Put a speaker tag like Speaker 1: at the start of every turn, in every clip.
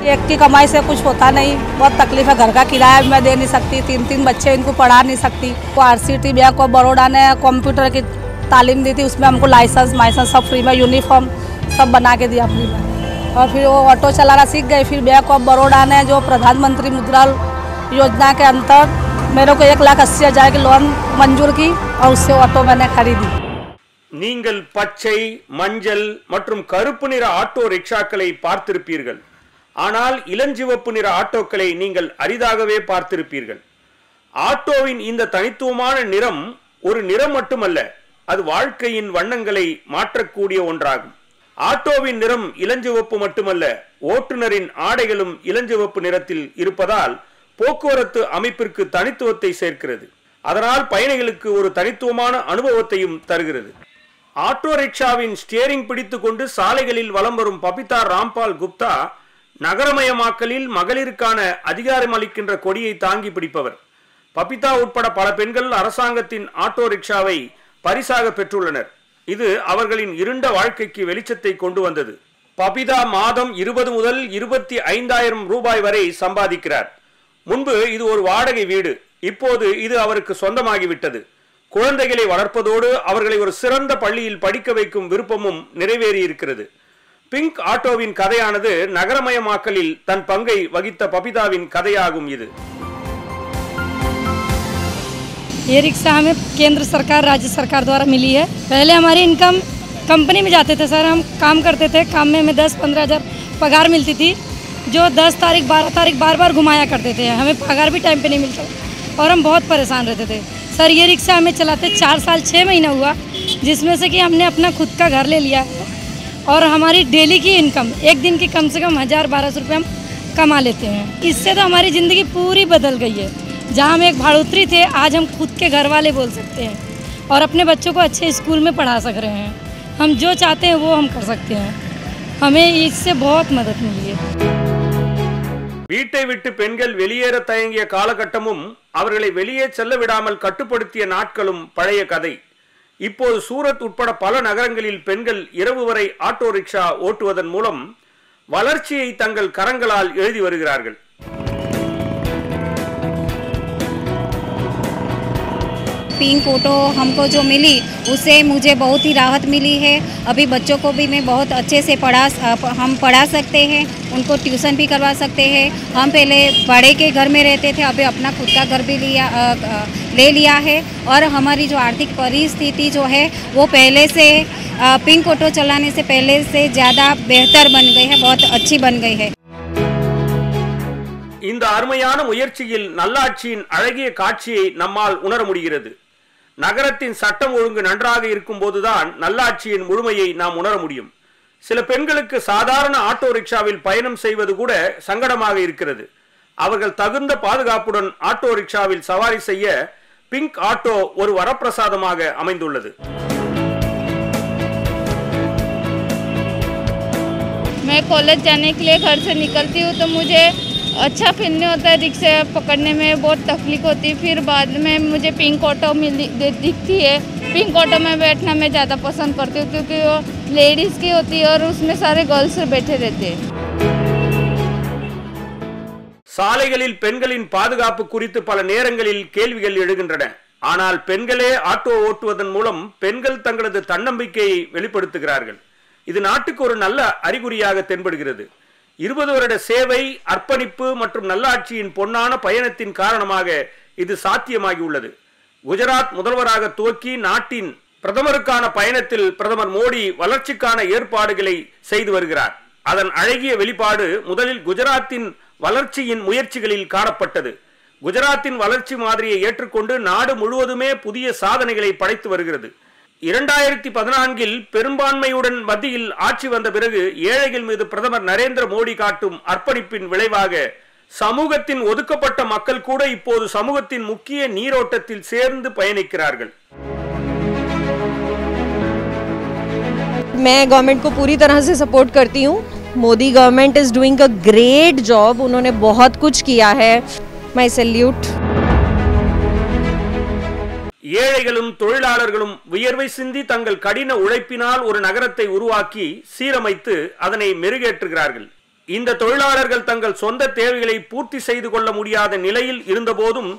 Speaker 1: एक की कमाई से कुछ होता नहीं, बहुत तकलीफ है। घर का किराया मैं दे नहीं सकती, 3 बच्चे इनको पढ़ा नहीं सकती। वो RCT बैंक ऑफ बड़ौदा ने कंप्यूटर की तालीम दी थी, उसमें हमको लाइसेंस सब फ्री में, यूनिफॉर्म सब बना के दिया फ्री में। और फिर वो ऑटो चलाना सीख गई। फिर बैंक ऑफ बड़ौदा ने जो प्रधानमंत्री मुद्रा योजना के अंतर्गत मेरे को 1,80,000 की लोन मंजूर की और उससे ऑटो मैंने खरीदी।
Speaker 2: நீங்கள் பச்சை, மஞ்சள் மற்றும் கருப்பு நிற ஆட்டோ ரிக்ஷாக்களை பார்த்திருப்பீர்கள். ஆனால் இளஞ்சிவப்பு நிற ஆட்டோக்களை நீங்கள் அரிதாகவே பார்த்திருப்பீர்கள். ஆட்டோவின் இந்த தனித்துவமான நிறம் ஒரு நிறம் மட்டுமல்ல, அது வாழ்க்கையின் வண்ணங்களை மாற்றக்கூடிய ஒன்றாகும். ஆட்டோவின் நிறம் இளஞ்சிவப்பு மட்டுமல்ல, ஓட்டுநரின் ஆடைகளும் இளஞ்சிவப்பு நிறத்தில் இருப்பதால் போக்குவரத்து அமைப்பிற்கு தனித்துவத்தை சேர்க்கிறது. அதனால் பயணிகளுக்கு ஒரு தனித்துவமான அனுபவத்தையும் தருகிறது. ஆட்டோ ரிக்ஷாவின் ஸ்டியரிங் பிடித்துக் கொண்டு சாலைகளில் வலம் வரும் பபிதா ராம்பால் குப்தா நகரமயமாக்கலில் மகளிருக்கான அதிகாரம் அளிக்கின்ற கொடியை தாங்கி பிடிப்பவர். பபிதா உட்பட பல பெண்கள் அரசாங்கத்தின் ஆட்டோ ரிக்ஷாவை பரிசாக பெற்றுள்ளனர். இது அவர்களின் இருண்ட வாழ்க்கைக்கு வெளிச்சத்தை கொண்டு வந்தது. பபிதா மாதம் 20 முதல் 25,000 ரூபாய் வரை சம்பாதிக்கிறார். முன்பு இது ஒரு வாடகை வீடு, இப்போது இது அவருக்கு சொந்தமாகிவிட்டது. குழந்தைகளை வளர்ப்பதோடு அவர்களை ஒரு சிறந்த பள்ளியில் படிக்க வைக்கும் விருப்பமும் நிறைவேறி இருக்கிறது. பிங்க் ஆட்டோவின் கதையானது நகரமயமாக்கலில் தன் பங்கை வகித்த பபிதாவின் கதையாகும். இது
Speaker 3: ये रिक्शा हमें केंद्र सरकार राज्य सरकार द्वारा मिली है। पहले हमारी इनकम कंपनी में जाते थे सर, हम काम करते थे, काम में हमें 10-15 हज़ार पगार मिलती थी, जो 10 तारीख 12 तारीख बार बार घुमाया करते थे। हमें पगार भी टाइम पे नहीं मिलता और हम बहुत परेशान रहते थे सर। ये रिक्शा हमें चलाते 4 साल 6 महीना हुआ, जिसमें से कि हमने अपना खुद का घर ले लिया है और हमारी डेली की इनकम एक दिन की कम से कम 1000-1200 रुपये हम कमा लेते हैं। इससे तो हमारी ज़िंदगी पूरी बदल गई है। जहाँ हम एक भाड़ोत्री थे, आज हम खुद के घर वाले बोल सकते हैं और अपने बच्चों को अच्छे स्कूल में पढ़ा सक रहे हैं। हम जो चाहते हैं वो हम कर सकते हैं। हमें इससे बहुत मदद मिली है।
Speaker 2: வீட்டை விட்டு பெண்கள் வெளியேற தயங்கிய காலகட்டமும் அவர்களை வெளியே செல்ல விடாமல் கட்டுப்படுத்திய நாட்களும் பழைய கதை. இப்போது சூரத் உட்பட பல நகரங்களில் பெண்கள் இரவு வரை ஆட்டோ ரிக்ஷா ஓட்டுவதன் மூலம் வளர்ச்சியை தங்கள் கரங்களால் எழுதி வருகிறார்கள்.
Speaker 4: पिंक ऑटो हमको जो मिली उससे मुझे बहुत ही राहत मिली है। अभी बच्चों को भी मैं बहुत अच्छे से हम पढ़ा सकते हैं, उनको ट्यूशन भी करवा सकते हैं। हम पहले बड़े के घर में रहते थे, अभी अपना खुद का घर भी ले लिया है और हमारी जो आर्थिक परिस्थिति जो है वो पहले से पिंक ऑटो चलाने से पहले से ज़्यादा बेहतर बन गई है, बहुत अच्छी बन गई है।
Speaker 2: இந்த அருமையான முயற்சியில் நல்லாட்சியின் அழகிய காட்சியை நம்மால் உணர முடிகிறது. நகரத்தின் சட்டம் ஒழுங்கு நன்றாக இருக்கும் போதுதான் நல்லாட்சியின் முழுமையை நாம் உணர முடியும். சில பெண்களுக்கு சாதாரண ஆட்டோ ரிக்ஷாவில் பயணம் செய்வது கூட சங்கடமாக இருக்கிறது. அவர்கள் தகுந்த பாதுகாப்புடன் ஆட்டோ ரிக்ஷாவில் சவாரி செய்ய பிங்க் ஆட்டோ ஒரு வரப்பிரசாதமாக அமைந்துள்ளது.
Speaker 5: मैं कॉलेज जाने के लिए घर से निकलती हूँ तो मुझे अच्छा फील नहीं होता है, रिक्शा पकड़ने में बहुत तकलीफ होती है। फिर बाद में मुझे पिंक ऑटो दिखती है, पिंक ऑटो में बैठना मैं ज़्यादा पसंद करती हूँ क्योंकि वो लेडीज़ की होती है और उसमें सारे गर्ल्स बैठे रहते हैं।
Speaker 2: சாலைகளில் பெண்களின் பாதுகாப்பு குறித்து பல நேரங்களில் கேள்விகள் எழுகின்றன. ஆனால் பெண்களே ஆட்டோ ஓட்டுவதன் மூலம் பெண்கள் தங்களது தன்னம்பிக்கையை வெளிப்படுத்துகிறார்கள். இது நாட்டுக்கு ஒரு நல்ல அறிகுறியாக தென்படுகிறது. 20 வருட சேவை, அர்ப்பணிப்பு மற்றும் நல்லாட்சியின் பொன்னான பயணத்தின் காரணமாக இது சாத்தியமாகி உள்ளது. குஜராத் முதல்வராக துவக்கி நாட்டின் பிரதமருக்கான பயணத்தில் பிரதமர் மோடி வளர்ச்சிக்கான ஏற்பாடுகளை செய்து வருகிறார். அதன் அழகிய வெளிப்பாடு முதலில் குஜராத்தின் வளர்ச்சியின் முயற்சிகளில் காணப்பட்டது. குஜராத்தின் வளர்ச்சி மாதிரியை ஏற்றுக்கொண்டு நாடு முழுவதுமே புதிய சாதனைகளை படைத்து வருகிறது. 2014 பெரும்பான்மையுடன் மத்தியில் ஆட்சி வந்த பிறகு ஏழைகள் மீது பிரதமர் நரேந்திர மோடி காட்டும் அர்ப்பணிப்பின் விளைவாக சமூகத்தின் ஒதுக்கப்பட்ட மக்கள் கூட இப்போது சமூகத்தின் முக்கிய நீரோட்டத்தில் சேர்ந்து பயணிக்கிறார்கள்.
Speaker 6: मैं गवर्नमेंट को पूरी तरह से सपोर्ट करती हूँ। Modi government is doing a great job, उन्होंने बहुत कुछ किया है। My salute.
Speaker 2: ஏழைகளும் தொழிலாளர்களும் வியர்வை சிந்தி தங்கள் கடின உழைப்பினால் ஒரு நகரத்தை உருவாக்கி சீரமைத்து அதனை மெருகேற்றுகிறார்கள். இந்த தொழிலாளர்கள் தங்கள் சொந்த தேவைகளை பூர்த்தி செய்து கொள்ள முடியாத நிலையில் இருந்தபோதும்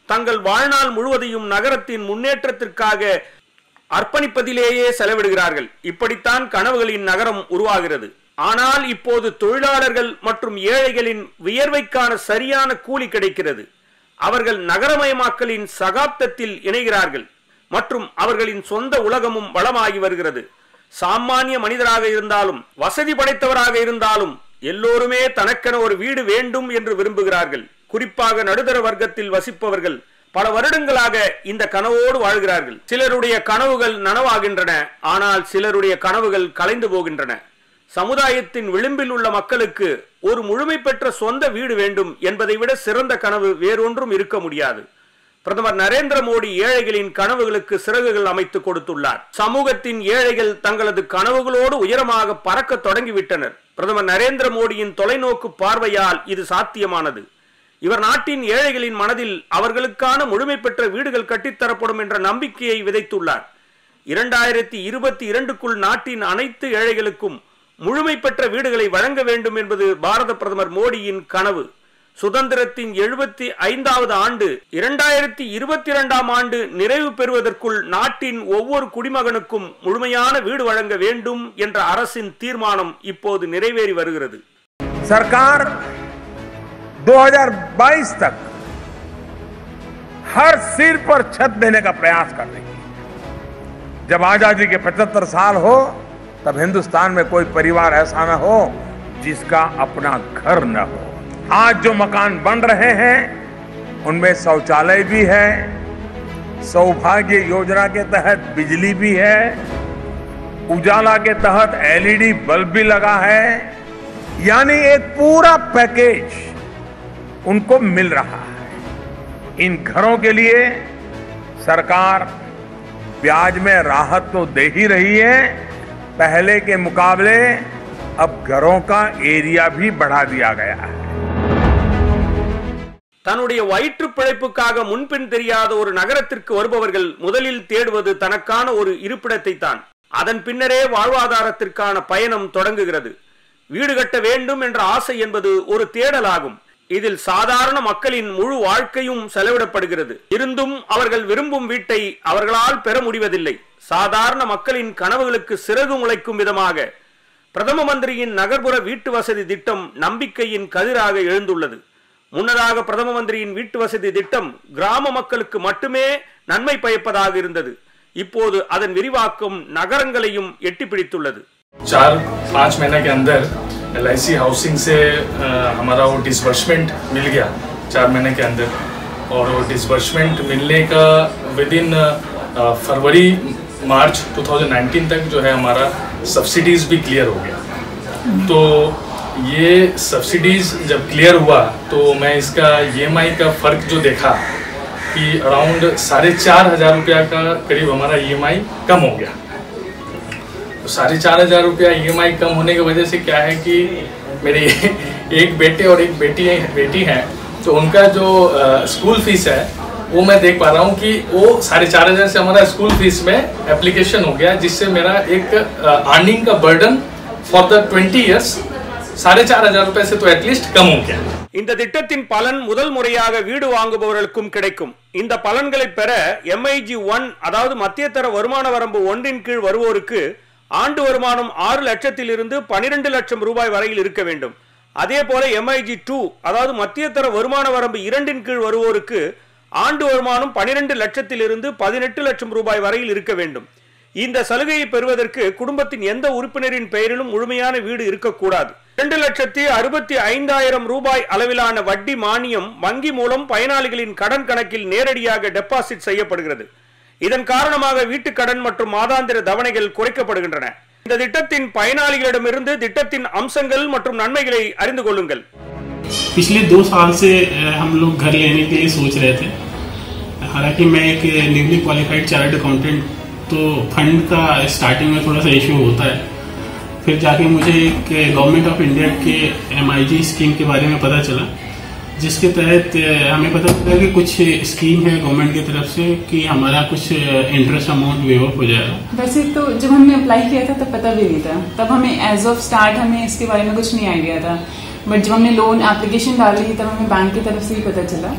Speaker 2: தங்கள் வாழ்நாள் முழுவதையும் நகரத்தின் முன்னேற்றத்திற்காக அர்ப்பணிப்பதிலேயே செலவிடுகிறார்கள். இப்படித்தான் கனவுகளின் நகரம் உருவாகிறது. ஆனால் இப்போது தொழிலாளர்கள் மற்றும் ஏழைகளின் வியர்வைக்கான சரியான கூலி கிடைக்கிறது. அவர்கள் நகரமயமாக்கலின் சகாப்தத்தில் இணைகிறார்கள் மற்றும் அவர்களின் சொந்த உலகமும் வளமாகி வருகிறது. சாமானிய மனிதராக இருந்தாலும் வசதி படைத்தவராக இருந்தாலும் எல்லோருமே தனக்கென ஒரு வீடு வேண்டும் என்று விரும்புகிறார்கள். குறிப்பாக நடுத்தர வர்க்கத்தில் வசிப்பவர்கள் பல வருடங்களாக இந்த கனவோடு வாழ்கிறார்கள். சிலருடைய கனவுகள் நனவாகின்றன, ஆனால் சிலருடைய கனவுகள் கலைந்து போகின்றன. சமுதாயத்தின் விளிம்பில் உள்ள மக்களுக்கு ஒரு முழுமை பெற்ற சொந்த வீடு வேண்டும் என்பதை விட சிறந்த கனவு வேறொன்றும் இருக்க முடியாது. பிரதமர் நரேந்திர மோடி ஏழைகளின் கனவுகளுக்கு சிறகுகள் அமைத்து கொடுத்துள்ளார். சமூகத்தின் ஏழைகள் தங்களது கனவுகளோடு உயரமாக பறக்க தொடங்கிவிட்டனர். பிரதமர் நரேந்திர மோடியின் தொலைநோக்கு பார்வையால் இது சாத்தியமானது. இவர் நாட்டின் ஏழைகளின் மனதில் அவர்களுக்கான முழுமை பெற்ற வீடுகள் கட்டித்தரப்படும் என்ற நம்பிக்கையை விதைத்துள்ளார். 2022க்குள் நாட்டின் அனைத்து ஏழைகளுக்கும் முழுமை பெற்ற வீடுகளை வழங்க வேண்டும் என்பது பாரத பிரதமர் மோடியின் கனவு. சுதந்திரத்தின் 75வது ஆண்டு 2022ஆம் ஆண்டு நிறைவு பெறுவதற்குள் நாட்டின் ஒவ்வொரு குடிமகனுக்கும் முழுமையான வீடு வழங்க வேண்டும் என்ற அரசின் தீர்மானம் இப்போது நிறைவேறி வருகிறது.
Speaker 7: सरकार 2022 तक हर सिर पर छत देने का प्रयास कर रही है। जब आजादी के 75 साल हो तब हिंदुस्तान में कोई परिवार ऐसा न हो जिसका अपना घर न हो। आज जो मकान बन रहे हैं उनमें शौचालय भी है, सौभाग्य योजना के तहत बिजली भी है, उजाला के तहत एलईडी बल्ब भी लगा है, यानी एक पूरा पैकेज उनको मिल रहा है। इन घरों के लिए सरकार ब्याज में राहत तो दे ही रही है, पहले के मुकाबले अब घरों का एरिया भी बढ़ा दिया गया है।
Speaker 2: தன்னுடைய வயிற்று பிழைப்புக்காக முன்பின் தெரியாத ஒரு நகரத்திற்கு வருபவர்கள் முதலில் தேடுவது தனக்கான ஒரு இருப்பிடத்தை தான். அதன் பின்னரே வாழ்வாதாரத்திற்கான பயணம் தொடங்குகிறது. வீடு கட்ட வேண்டும் என்ற ஆசை என்பது ஒரு தேடலாகும். இதில் சாதாரண மக்களின் முழு வாழ்க்கையும் செலவிடப்படுகிறது. இருந்தும் அவர்கள் விரும்பும் வீட்டை அவர்களால் பெற முடிவதில்லை. சாதாரண மக்களின் கனவுகளுக்கு சிறகு முளைக்கும் விதமாக பிரதம மந்திரியின் நகர்ப்புற வீட்டு வசதி திட்டம் நம்பிக்கையின் கதிராக எழுந்துள்ளது. முன்னதாக பிரதம மந்திரியின் வீட்டு வசதி திட்டம் கிராம மக்களுக்கு மட்டுமே நன்மை பயப்பதாக இருந்தது. இப்போது அதன் விரிவாக்கம் நகரங்களையும் எட்டி பிடித்துள்ளது.
Speaker 8: 4-5 महीने के अंदर LIC हाउसिंग से हमारा वो डिसबर्समेंट मिल गया 4 महीने के अंदर, और वो डिसबर्समेंट मिलने का विदिन फरवरी मार्च 2019 तक जो है हमारा सब्सिडीज़ भी क्लियर हो गया। तो ये सब्सिडीज़ जब क्लियर हुआ तो मैं इसका EMI का फ़र्क जो देखा कि अराउंड 4,500 रुपया का करीब हमारा EMI कम हो गया। 4,500 रुपया EMI कम होने की वजह से क्या है कि मेरे एक बेटे और एक बेटी हैं, तो उनका जो स्कूल फीस है वो मैं देख पा रहा हूँ कि वो 4,500 से हमारा स्कूल फीस में एप्लीकेशन हो गया, जिससे मेरा एक अर्निंग का बर्डन फॉर द 20 इयर्स 4,500 रुपये से तो एटलीस्ट कम हो गया।
Speaker 2: இந்த திட்டத்தின் பலன் முதல் முறையாக வீடு வாங்குபவர்களுக்கும் கிடைக்கும். இந்த பலன்களை பெற MIG-1 அதாவது மத்தியதர வருமான வரம்பு 1 கீழ் வருவோருக்கு ஆண்டு வருமானம் 6 லட்சத்திலிருந்து 12 லட்சம் ரூபாய் வரையில் இருக்க வேண்டும். அதே போல MIG-2 அதாவது மத்தியதர வருமான வரம்பு 2 கீழ் வருவோருக்கு ஆண்டு வருமானம் 12 லட்சத்திலிருந்து 18 லட்சம் ரூபாய் வரையில் இருக்க வேண்டும். இந்த சலுகையை பெறுவதற்கு குடும்பத்தின் எந்த உறுப்பினரின் பெயரிலும் முழுமையான வீடு இருக்கக்கூடாது. 2,65,000 ரூபாய் அளவிலான வட்டி மானியம் வங்கி மூலம் பயனாளிகளின் கடன் கணக்கில் நேரடியாக டெபாசிட் செய்யப்படுகிறது. இதன் காரணமாக வீட்டுக் கடன் மற்றும் மாதாந்திர தவணைகள் குறைக்கப்படுகின்றன. இந்த திட்டத்தின் பயனாளிகளிடமிருந்து திட்டத்தின் அம்சங்கள் மற்றும் நன்மைகளை அறிந்து கொள்ளுங்கள்.
Speaker 9: पिछले 2 साल से हम लोग घर लेने के लिए सोच रहे थे। हालांकि मैं एक न्यूली क्वालिफाइड चार्टर्ड अकाउंटेंट, तो फंड का स्टार्टिंग में थोड़ा सा इशू होता है। फिर जाके मुझे एक गवर्नमेंट ऑफ इंडिया के MIG स्कीम के बारे में पता चला, जिसके तहत हमें पता चला कि कुछ स्कीम है गवर्नमेंट की तरफ से कि हमारा कुछ इंटरेस्ट अमाउंट वेव ऑफ हो जाएगा।
Speaker 10: वैसे तो जब हमने अप्लाई किया था तब पता भी नहीं था, तब हमें एज ऑफ स्टार्ट हमें इसके बारे में कुछ नहीं आइडिया था। बट जब हमने लोन एप्लीकेशन डाली तब हमें बैंक की तरफ से ही पता चला,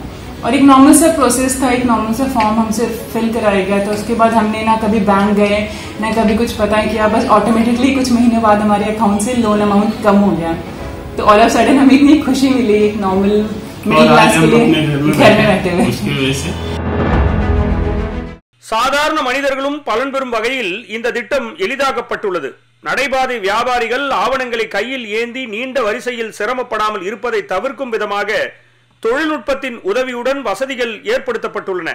Speaker 10: और एक नॉर्मल सा प्रोसेस था, एक नॉर्मल सा फॉर्म हमसे फिल कराया गया था। उसके बाद हमने ना कभी बैंक गए ना कभी कुछ पता किया, बस ऑटोमेटिकली कुछ महीने बाद हमारे अकाउंट से लोन अमाउंट कम हो गया। तो ऑल ऑफ सडन हमें इतनी खुशी मिली एक नॉर्मल मिडिल क्लास के लिए घर में बैठे हुए।
Speaker 2: சாதாரண மனிதர்களும் பலன் பெறும் வகையில் இந்த திட்டம் எளிதாக்கப்பட்டுள்ளது. நடைபாதை வியாபாரிகள் ஆவணங்களை கையில் ஏந்தி நீண்ட வரிசையில் சிரமப்படாமல் இருப்பதை தவிர்க்கும் விதமாக தொழில்நுட்பத்தின் உதவியுடன் வசதிகள் ஏற்படுத்தப்பட்டுள்ளன.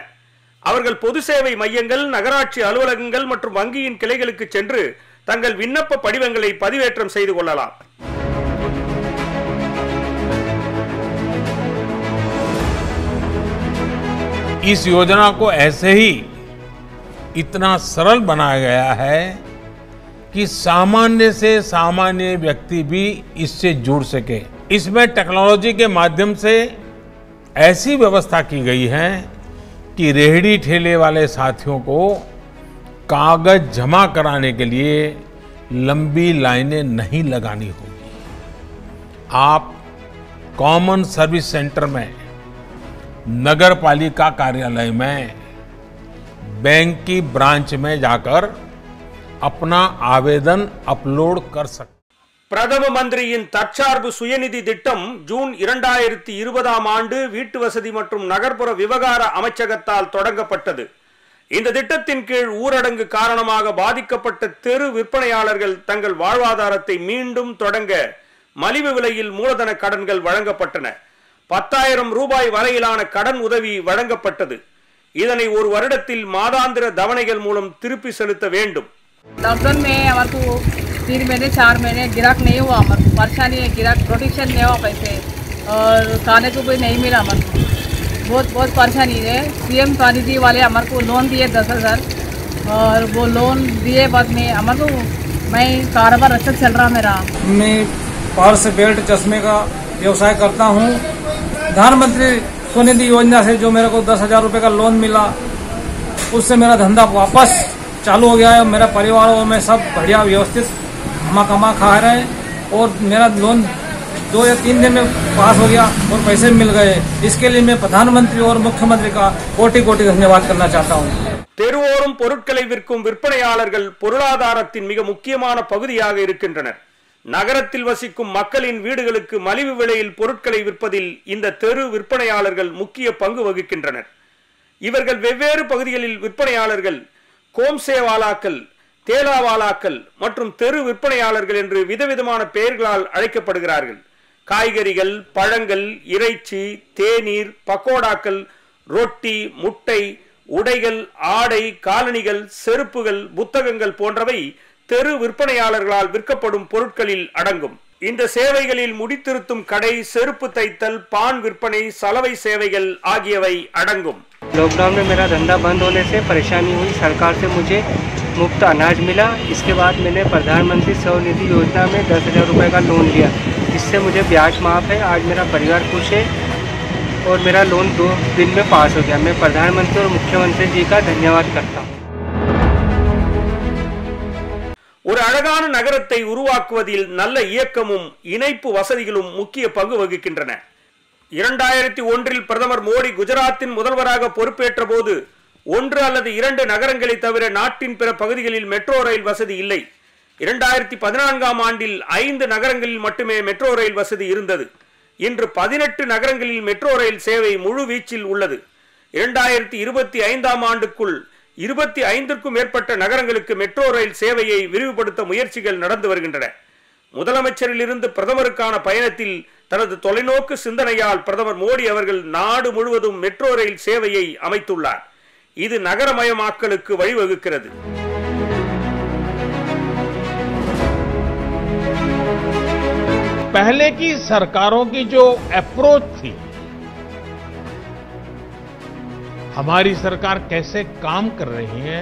Speaker 2: அவர்கள் பொது சேவை மையங்கள், நகராட்சி அலுவலகங்கள் மற்றும் வங்கியின் கிளைகளுக்கு சென்று தங்கள் விண்ணப்ப படிவங்களை பதிவேற்றம் செய்து கொள்ளலாம்.
Speaker 11: इस योजना को ऐसे ही इतना सरल बनाया गया है कि सामान्य से सामान्य व्यक्ति भी इससे जुड़ सके। इसमें टेक्नोलॉजी के माध्यम से ऐसी व्यवस्था की गई है कि रेहड़ी ठेले वाले साथियों को कागज जमा कराने के लिए लंबी लाइनें नहीं लगानी होगी। आप कॉमन सर्विस सेंटर में, नगर पालिका कार्यालय में, बैंक की ब्रांच में जाकर अपना आवेदन अपलोड कर सकते।
Speaker 2: பிரதம மந்திரியின் தற்சார்பு சுயநிதி திட்டம் ஜூன் 2020 ஆண்டு வீட்டு வசதி மற்றும் நகர்ப்புற விவகார அமைச்சகத்தால் தொடங்கப்பட்டது. இந்த திட்டத்தின் கீழ் ஊரடங்கு காரணமாக பாதிக்கப்பட்ட தெரு விற்பனையாளர்கள் தங்கள் வாழ்வாதாரத்தை மீண்டும் தொடங்க மலிவு விலையில் மூலதன கடன்கள் வழங்கப்பட்டன. 10,000 ரூபாய் வரையிலான கடன் உதவி வழங்கப்பட்டது. இதனை ஒரு வருடத்தில் மாதாந்திர தவணைகள் மூலம் திருப்பி செலுத்த வேண்டும்.
Speaker 1: लॉकडाउन में हमारे को 3 महीने 4 महीने गिराक नहीं हुआ, हमारे को परेशानी है, गिराक प्रोटेक्शन नहीं हुआ पैसे, और खाने को भी नहीं मिला हमारे को, बहुत परेशानी है। सीएम स्वनिधि वाले हमारे को लोन दिए 10,000, और वो लोन दिए बाद में हमारे को मैं कारोबार अच्छा चल रहा मेरा।
Speaker 12: मैं पर्स, बेल्ट, चश्मे का व्यवसाय करता हूँ। प्रधानमंत्री स्वनिधि योजना से जो मेरे को 10,000 रुपये का लोन मिला, उससे मेरा धंधा वापस चालू हो गया है। मेरा परिवार और मैं सब बढ़िया व्यवस्थित कमा खा रहे हैं, और मेरा लोन 2 या 3 दिन में पास हो गया और पैसे मिल गए। इसके लिए मैं प्रधानमंत्री और मुख्यमंत्री का कोटि कोटि धन्यवाद करना चाहता हूँ।
Speaker 2: தெருவோரம் பொருட்களை விற்கும் விற்பனையாளர்கள் பொருளாதாரத்தின் மிக முக்கியமான பகுதியாக இருக்கின்றனர். நகரத்தில் வசிக்கும் மக்களின் வீடுகளுக்கு மலிவு விலையில் பொருட்களை விற்பதில் இந்த தெரு விற்பனையாளர்கள் முக்கிய பங்கு வகிக்கின்றனர். இவர்கள் வெவ்வேறு பகுதிகளில் விற்பனையாளர்கள், கோம்சேவாலாக்கள், தேலாவாலாக்கள் மற்றும் தெரு விற்பனையாளர்கள் என்று விதவிதமான பெயர்களால் அழைக்கப்படுகிறார்கள். காய்கறிகள், பழங்கள், இறைச்சி, தேநீர், பக்கோடாக்கள், ரொட்டி, முட்டை, உடைகள், ஆடை, காலணிகள், செருப்புகள், புத்தகங்கள் போன்றவை தெரு விற்பனையாளர்களால் விற்கப்படும் பொருட்களில் அடங்கும். இந்த சேவைகளில் முடித்திருத்தும் கடை, செருப்பு தைத்தல், பான் விற்பனை, சலவை சேவைகள் ஆகியவை அடங்கும்.
Speaker 13: लॉकडाउन में मेरा धंधा बंद होने से परेशानी हुई। सरकार से मुझे मुफ्त अनाज मिला। इसके बाद मैंने प्रधानमंत्री स्वनिधि योजना में 10,000 रुपये का लोन लिया, जिससे मुझे ब्याज माफ़ है। आज मेरा परिवार खुश है और मेरा लोन 2 दिन में पास हो गया। मैं प्रधानमंत्री और मुख्यमंत्री जी का धन्यवाद करता हूँ।
Speaker 2: ஒரு அழகான நகரத்தை உருவாக்குவதில் நல்ல இயக்கமும் இணைப்பு வசதிகளும் முக்கிய பங்கு வகிக்கின்றன. 2001 பிரதமர் மோடி குஜராத்தின் முதல்வராக பொறுப்பேற்ற போது 1 அல்லது 2 நகரங்களை தவிர நாட்டின் பிற பகுதிகளில் மெட்ரோ ரயில் வசதி இல்லை. 2014 ஆண்டில் 5 நகரங்களில் மட்டுமே மெட்ரோ ரயில் வசதி இருந்தது. இன்று 18 நகரங்களில் மெட்ரோ ரயில் சேவை முழு வீச்சில் உள்ளது. 2025 ஆண்டுக்குள் 25க்கும் மேற்பட்ட நகரங்களுக்கு மெட்ரோ ரயில் சேவையை விரிவுபடுத்த முயற்சிகள் நடந்து வருகின்றன. முதலமைச்சரிலிருந்து பிரதமருக்கான பயணத்தில் தனது தொலைநோக்கு சிந்தனையால் பிரதமர் மோடி அவர்கள் நாடு முழுவதும் மெட்ரோ ரயில் சேவையை அமைத்துள்ளார். இது நகரமயமாக்கலுக்கு வழிவகுக்கிறது.
Speaker 11: पहले की सरकारों की जो अप्रोच थी, हमारी सरकार कैसे काम कर रही है,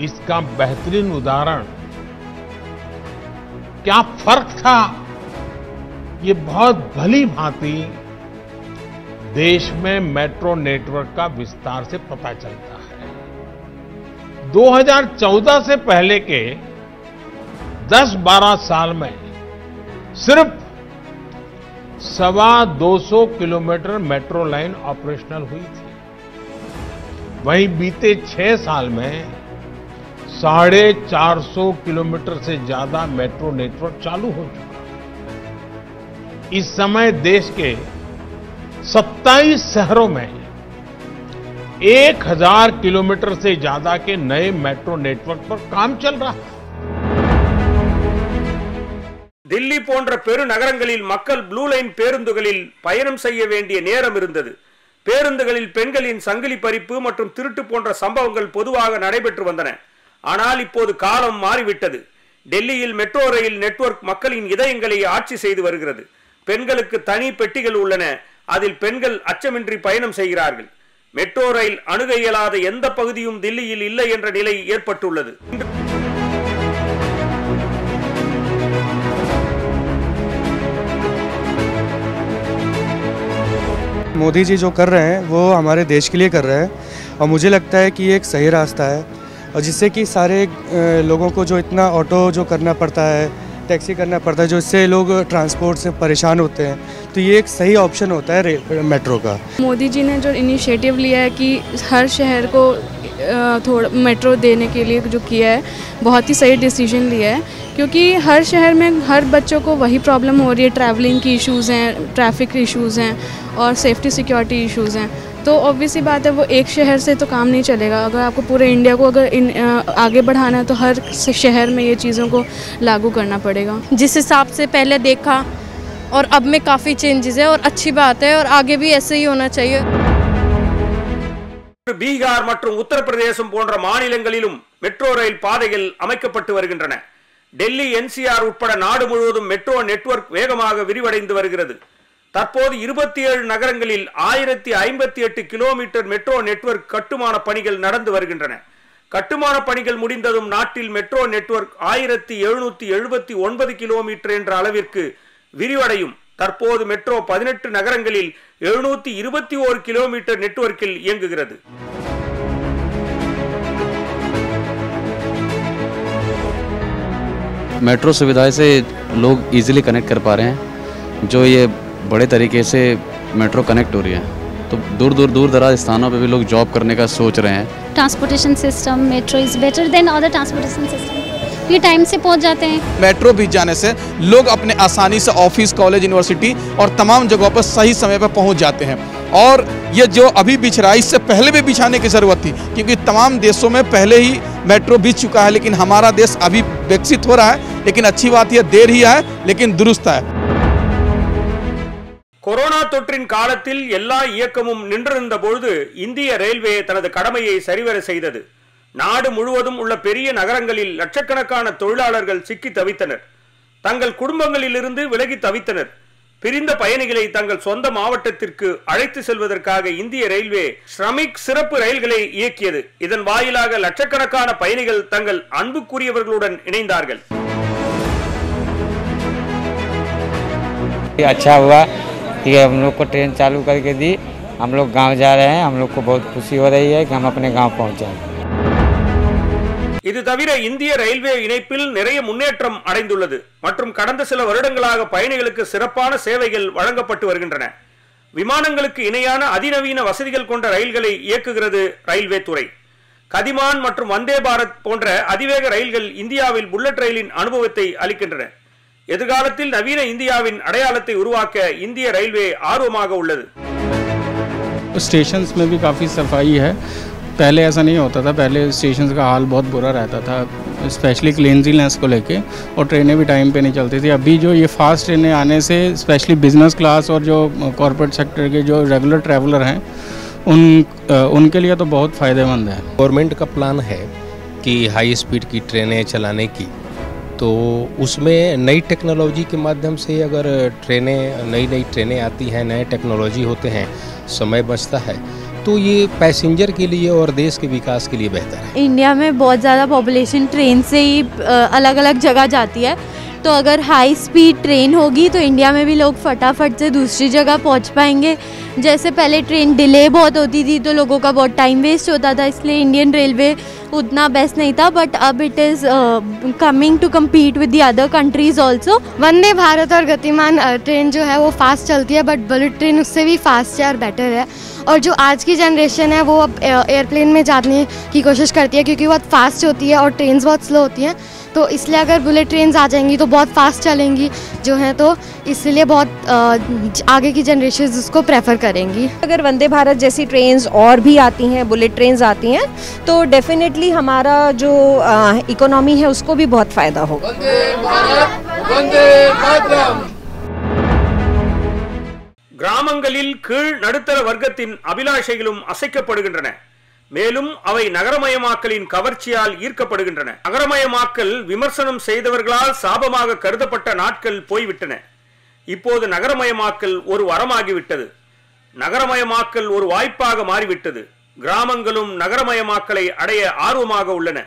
Speaker 11: इसका बेहतरीन उदाहरण क्या फर्क था, ये बहुत भली भांति देश में मेट्रो नेटवर्क का विस्तार से पता चलता है। 2014 से पहले के 10-12 साल में सिर्फ 225 किलोमीटर मेट्रो लाइन ऑपरेशनल हुई थी। वहीं बीते 6 साल में 450 किलोमीटर से ज्यादा मेट्रो नेटवर्क चालू हो चुका। इस समय देश के 27 शहरों में 1000 किलोमीटर से ज्यादा के नए मेट्रो नेटवर्क पर काम चल रहा है।
Speaker 2: தில்லி போன்ற பெருநகரங்களில் மக்கள் ப்ளூ லைன் பேருந்துகளில் பயணம் செய்ய வேண்டிய நேரம் இருந்தது. பேருந்துகளில் பெண்களின் சங்கிலி பறிப்பு மற்றும் திருட்டு போன்ற சம்பவங்கள் பொதுவாக நடைபெற்று வந்தன. ஆனால் இப்போது காலம் மாறிவிட்டது. டெல்லியில் மெட்ரோ ரயில் நெட்வொர்க் மக்களின் இதயங்களை ஆட்சி செய்து வருகிறது. பெண்களுக்கு தனி பெட்டிகள் உள்ளன. அதில் பெண்கள் அச்சமின்றி பயணம் செய்கிறார்கள். மெட்ரோ ரயில் அணுக இயலாத எந்த பகுதியும் தில்லியில் இல்லை என்ற நிலை ஏற்பட்டுள்ளது.
Speaker 14: मोदी जी जो कर रहे हैं वो हमारे देश के लिए कर रहे हैं और मुझे लगता है कि ये एक सही रास्ता है और जिससे कि सारे लोगों को जो इतना ऑटो जो करना पड़ता है, टैक्सी करना पड़ता है, जो इससे लोग ट्रांसपोर्ट से परेशान होते हैं, तो ये एक सही ऑप्शन होता है मेट्रो का।
Speaker 15: मोदी जी ने जो इनिशिएटिव लिया है कि हर शहर को थोड़ा मेट्रो देने के लिए जो किया है, बहुत ही सही डिसीजन लिया है, क्योंकि हर शहर में हर बच्चों को वही प्रॉब्लम हो रही है। ट्रैवलिंग की इश्यूज़ हैं, ट्रैफिक इश्यूज़ हैं और सेफ्टी सिक्योरिटी इश्यूज़ हैं। तो ऑब्वियसली बात है, वो एक शहर से तो काम नहीं चलेगा। अगर आपको पूरे इंडिया को अगर आगे बढ़ाना है तो हर शहर में ये चीज़ों को लागू करना पड़ेगा।
Speaker 6: जिस हिसाब से पहले देखा और अब में काफ़ी चेंजेस है और अच्छी बात है और आगे भी ऐसे ही होना चाहिए।
Speaker 2: பீகார் மற்றும் உத்தரப்பிரதேசம் போன்ற மாநிலங்களிலும் மெட்ரோ ரயில் பாதைகள் அமைக்கப்பட்டு வருகின்றன. டெல்லி, NCR உட்பட நாடு முழுவதும் மெட்ரோ நெட்வொர்க் வேகமாக விரிவடைந்து வருகிறது. தற்போது 27 நகரங்களில் 1058 கிலோமீட்டர் மெட்ரோ நெட்வொர்க் கட்டுமான பணிகள் நடந்து வருகின்றன. கட்டுமான பணிகள் முடிந்ததும் நாட்டில் மெட்ரோ நெட்வொர்க் 1779 கிலோமீட்டர் என்ற அளவிற்கு விரிவடையும். தற்போது மெட்ரோ 18 நகரங்களில் 721 கிலோமீட்டர் நெட்வொர்க்கில் இயங்குகிறது.
Speaker 16: मेट्रो सुविधाएं से लोग इजीली कनेक्ट कर पा रहे हैं। जो ये बड़े तरीके से मेट्रो कनेक्ट हो रही है तो दूर दराज स्थानों पे भी लोग जॉब करने का सोच रहे हैं।
Speaker 17: Transportation system metro is better than other transportation system. ये टाइम से पहुंच जाते हैं।
Speaker 18: मेट्रो भी जाने से लोग अपने आसानी से ऑफिस, कॉलेज, यूनिवर्सिटी और तमाम जगहों पर सही समय पर पहुंच जाते हैं। और ये जो अभी बिछ रहा है इससे पहले भी बिछाने की ज़रूरत थी, क्योंकि तमाम देशों में पहले ही मेट्रो बिछ चुका है, लेकिन हमारा देश अभी विकसित हो रहा है। लेकिन अच्छी बात यह देर ही है लेकिन दुरुस्त है।
Speaker 2: கொரோனா தொற்றின் காலத்தில் எல்லா இயக்கமும் நின்றிருந்த பொழுது இந்திய ரயில்வே தனது கடமையை சரிவர செய்தது. நாடு முழுவதும் உள்ள பெரிய நகரங்களில் லட்சக்கணக்கான தொழிலாளர்கள் சிக்கி தவித்தனர். தங்கள் குடும்பங்களிலிருந்து விலகி தவித்தனர். பிரிந்த பயணிகளை தங்கள் சொந்த மாவட்டத்திற்கு அழைத்து செல்வதற்காக இந்திய ரயில்வே ஸ்ரமிக் சிறப்பு ரயில்களை இயக்கியது. இதன் வாயிலாக லட்சக்கணக்கான பயணிகள் தங்கள் அன்புக்குரியவர்களுடன் இணைந்தார்கள்.
Speaker 19: अच्छा हुआ कि हम लोग को ट्रेन चालू करके दी। हम लोग गांव जा रहे हैं। हम लोग को बहुत खुशी हो रही है कि हम अपने गांव पहुंच जाएं।
Speaker 2: இது தவிர இந்திய ரயில்வே இணைப்பில் நிறைய முன்னேற்றம் அடைந்துள்ளது மற்றும் கடந்த சில வருடங்களாக பயணிகளுக்கு சிறப்பான சேவைகள் வழங்கப்பட்டு வருகின்றன. விமானங்களுக்கு இணையான அதிநவீன வசதிகள் கொண்ட ரயில்களை இயக்குகிறது ரயில்வே துறை. கதிமான் மற்றும் வந்தே பாரத் போன்ற அதிவேக ரயில்கள் இந்தியாவில் புல்லட் ரயிலின் அனுபவத்தை அளிக்கின்றன. எதிர்காலத்தில் நவீன இந்தியாவின் அடையாளத்தை உருவாக்க இந்திய ரயில்வே ஆர்வமாக உள்ளது.
Speaker 20: स्टेशंस में भी काफ़ी सफाई है। पहले ऐसा नहीं होता था। पहले स्टेशन का हाल बहुत बुरा रहता था, स्पेशली क्लीनलीनेस को लेके, और ट्रेनें भी टाइम पे नहीं चलती थी। अभी जो ये फास्ट ट्रेनें आने से स्पेशली बिजनेस क्लास और जो कॉर्पोरेट सेक्टर के जो रेगुलर ट्रैवलर हैं उनके लिए तो बहुत फ़ायदेमंद है।
Speaker 21: गवर्नमेंट का प्लान है कि हाई स्पीड की ट्रेनें चलाने की, तो उसमें नई टेक्नोलॉजी के माध्यम से अगर नई ट्रेनें आती हैं, नए टेक्नोलॉजी होते हैं, समय बचता है, तो ये पैसेंजर के लिए और देश के विकास के लिए बेहतर है।
Speaker 22: इंडिया में बहुत ज़्यादा पॉपुलेशन ट्रेन से ही अलग अलग जगह जाती है,
Speaker 3: तो अगर हाई स्पीड ट्रेन होगी तो इंडिया में भी लोग फटाफट से दूसरी जगह पहुंच पाएंगे। जैसे पहले ट्रेन डिले बहुत होती थी तो लोगों का बहुत टाइम वेस्ट होता था, इसलिए इंडियन रेलवे उतना बेस्ट नहीं था, बट अब it is coming to compete with the other countries also.
Speaker 22: Vande Bharat और गतिमान ट्रेन जो है वो फास्ट चलती है, बट बुलेट ट्रेन उससे भी फास्ट है और बेटर है। और जो आज की जनरेशन है वो अब एयरप्लेन में जाने की कोशिश करती है क्योंकि बहुत फास्ट होती है और ट्रेन्स बहुत स्लो होती हैं, तो इसलिए अगर बुलेट ट्रेन्स आ जाएंगी तो बहुत फास्ट चलेंगी जो हैं, तो इसलिए बहुत आगे की जनरेशन उसको प्रेफर करेंगी।
Speaker 6: अगर वंदे भारत जैसी ट्रेन्स और भी आती हैं, बुलेट ट्रेन्स आती हैं, तो डेफिनेटली हमारा जो इकोनॉमी है उसको भी बहुत फ़ायदा होगा।
Speaker 2: கிராமங்களில் கீழ் நடுத்தர வர்க்கத்தின் அபிலாஷைகளும் அசைக்கப்படுகின்றன. மேலும் அவை நகரமயமாக்கலின் கவர்ச்சியால் ஈர்க்கப்படுகின்றன. நகரமயமாக்கல் விமர்சனம் செய்தவர்களால் சாபமாக கருதப்பட்ட நாட்கள் போய்விட்டன. இப்போது நகரமயமாக்கல் ஒரு வரமாகிவிட்டது. நகரமயமாக்கல் ஒரு வாய்ப்பாக மாறிவிட்டது. கிராமங்களும் நகரமயமாக்கலை அடைய ஆர்வமாக உள்ளன.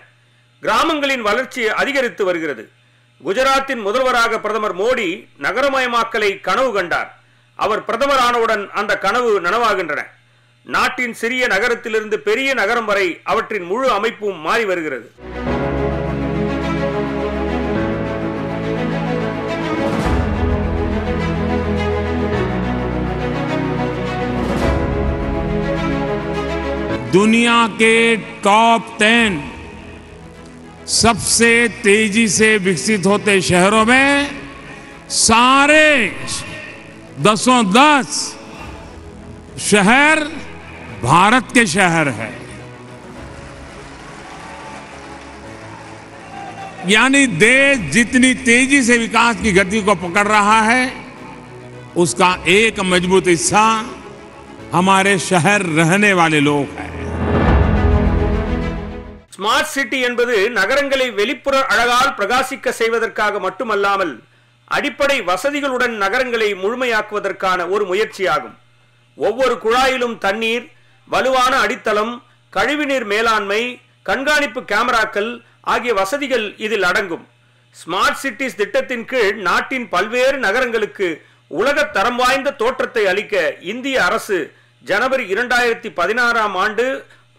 Speaker 2: கிராமங்களின் வளர்ச்சி அதிகரித்து வருகிறது. குஜராத்தின் முதல்வராக பிரதமர் மோடி நகரமயமாக்கலை கனவு கண்டார். அவர் பிரதமரானவுடன் அந்த கனவு நனவாகின்றன. நாட்டின் சிறிய நகரத்திலிருந்து பெரிய நகரம் வரை அவற்றின் முழு அமைப்பும் மாறி வருகிறது.
Speaker 7: दुनिया के टॉप 10 सबसे तेजी से विकसित होते शहरों में सारे 10 शहर भारत के शहर है। यानी देश जितनी तेजी से विकास की गति को पकड़ रहा है उसका एक मजबूत हिस्सा हमारे शहर रहने वाले लोग हैं।
Speaker 2: ஸ்மார்ட் சிட்டி என்பது நகரங்களை வெளிப்புற அழகால் பிரகாசிக்க செய்வதற்காக மட்டுமல்லாமல் அடிப்படை வசதிகளுடன் நகரங்களை முழுமையாக்குவதற்கான ஒரு முயற்சியாகும். ஒவ்வொரு குழாயிலும் தண்ணீர், வலுவான அடித்தளம், கழிவுநீர் மேலாண்மை, கண்காணிப்பு கேமராக்கள் ஆகிய வசதிகள் இதில் அடங்கும். ஸ்மார்ட் சிட்டிஸ் திட்டத்தின் கீழ் நாட்டின் பல்வேறு நகரங்களுக்கு உலக தரம் வாய்ந்த தோற்றத்தை அளிக்க இந்திய அரசு ஜனவரி 2016 ஆண்டு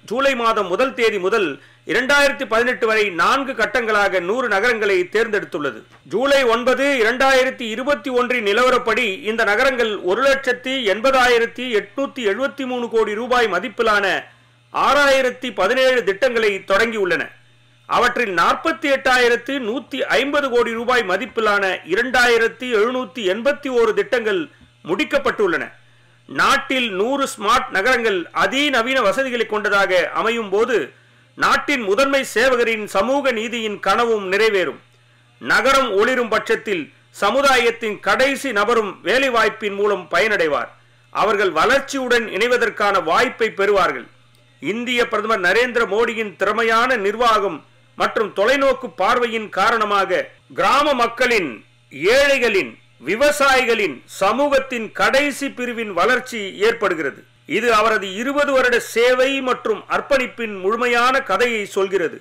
Speaker 2: ஜூலை மாதம் 1 தேதி முதல் 2018 வரை 4 கட்டங்களாக 100 நகரங்களை தேர்ந்தெடுத்துள்ளது. ஜூலை 9, 2021 நிலவரப்படி இந்த நகரங்கள் 1,80,873 கோடி ரூபாய் மதிப்பிலான 6,017 திட்டங்களை தொடங்கியுள்ளன. அவற்றில் 48,150 கோடி ரூபாய் மதிப்பிலான 2,781 திட்டங்கள் முடிக்கப்பட்டுள்ளன. நாட்டில் 100 ஸ்மார்ட் நகரங்கள் அதிநவீன வசதிகளை கொண்டதாக அமையும் போது நாட்டின் முதன்மை சேவகரின் சமூக நீதியின் கனவும் நிறைவேறும். நகரம் ஒளிரும் பட்சத்தில் சமுதாயத்தின் கடைசி நபரும் வேலைவாய்ப்பின் மூலம் பயனடைவார். அவர்கள் வளர்ச்சியுடன் இணைவதற்கான வாய்ப்பை பெறுவார்கள். இந்திய பிரதமர் நரேந்திர மோடியின் திறமையான நிர்வாகம் மற்றும் தொலைநோக்கு பார்வையின் காரணமாக கிராம மக்களின், ஏழைகளின், விவசாயிகளின், சமூகத்தின் கடைசி பிரிவின் வளர்ச்சி ஏற்படுகிறது. இது அவரது 20 வருட சேவை மற்றும் அர்ப்பணிப்பின் முழுமையான கதையை சொல்கிறது.